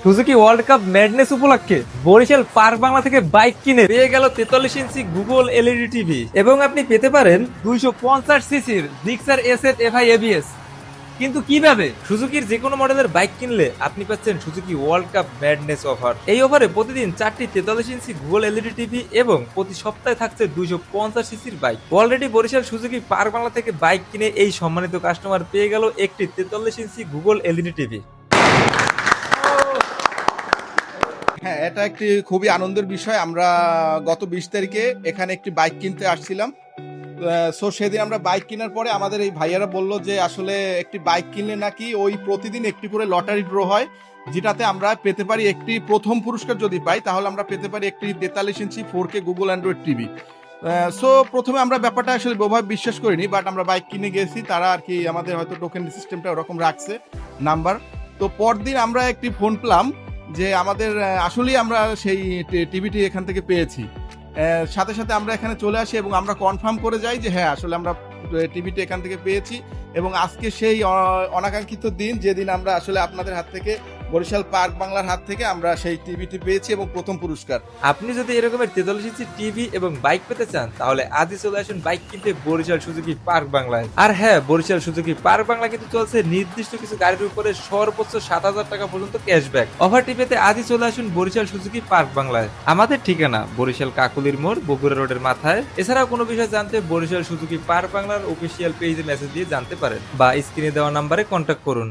Suzuki world cup madness উপলক্ষে Barishal park Bangla থেকে bike কিনে পেয়ে গেল 43 ইঞ্চি গুগল এলইডি টিভি এবং আপনি পেতে পারেন 250 সিসির জিক্সার এসএফ এফআই এবিএস। কিন্তু কিভাবে? সুজুকির যে কোনো মডেলের বাইক কিনলে আপনি পাচ্ছেন Suzuki world cup madness offer. এই অফারে প্রতিদিন 4টি 43 ইঞ্চি গুগল এলইডি টিভি এবং প্রতি সপ্তাহে থাকছে 250 সিসির bike. Already Barishal Suzuki park Bangla থেকে বাইক কিনে এই সম্মানিত কাস্টমার পেয়ে গেল একটি 43 ইঞ্চি গুগল এলইডি টিভি। হ্যাঁ, এটা একটি খুবই আনন্দের বিষয়। আমরা গত 20 তারিখে এখানে একটি বাইক কিনতে আসছিলাম। সো সেদিন আমরা বাইক কেনার পরে আমাদের এই ভাইয়ারা বললো যে আসলে একটি বাইক কিনলে নাকি ওই প্রতিদিন একটি করে লটারি ড্র হয়, যেটাতে আমরা পেতে পারি একটি প্রথম পুরস্কার যদি পাই তাহলে আমরা পেতে পারি একটি 43 ইঞ্চি 4K Google Android TV. So প্রথমে আমরা ব্যাপারটা আসলে ওভাবে বিশ্বাস করিনি, বাট আমরা বাইক কিনে গেছি, তারা আর কি আমাদের হয়তো টোকেন সিস্টেমটা ওরকম রাখছে নাম্বার। তো পরদিন আমরা একটি ফোন পেলাম যে আমাদের আসলেই আমরা সেই টিভিটি এখান থেকে পেয়েছি। সাথে সাথে আমরা এখানে চলে আসি এবং আমরা কনফার্ম করে যাই যে হ্যাঁ আসলে আমরা টিভিটি এখান থেকে পেয়েছি। এবং আজকে সেই অনাকাঙ্ক্ষিত দিন, যেদিন আমরা আসলে আপনাদের হাত থেকে, বরিশাল পার্ক বাংলার হাত থেকে আমরা সেই টিভিটি পেয়েছি এবং প্রথম পুরস্কার। আপনি যদি এরকমের 43 ইঞ্চি টিভি এবং বাইক পেতে চান তাহলে আজই চলে আসুন বাইক কিনতে বরিশাল সুজুকি পার্ক বাংলায়। আর হ্যাঁ, বরিশাল সুজুকি পার্ক বাংলা কিন্তু চলছে নির্দিষ্ট কিছু গাড়ির উপরে সর্বোচ্চ 7,000 টাকা পর্যন্ত ক্যাশব্যাক। অফারটি পেতে আজই চলে আসুন বরিশাল সুজুকি পার্ক বাংলায়। আমাদের ঠিকানা বরিশাল কাকুলির মোড়, বগুড়া রোডের মাথায়। এছাড়াও কোনো বিষয় জানতে বরিশাল সুজুকি পার্ক বাংলার অফিসিয়াল পেজে মেসেজ দিয়ে জানতে পারেন বা স্ক্রিনে দেওয়া নাম্বারে কন্ট্যাক্ট করুন।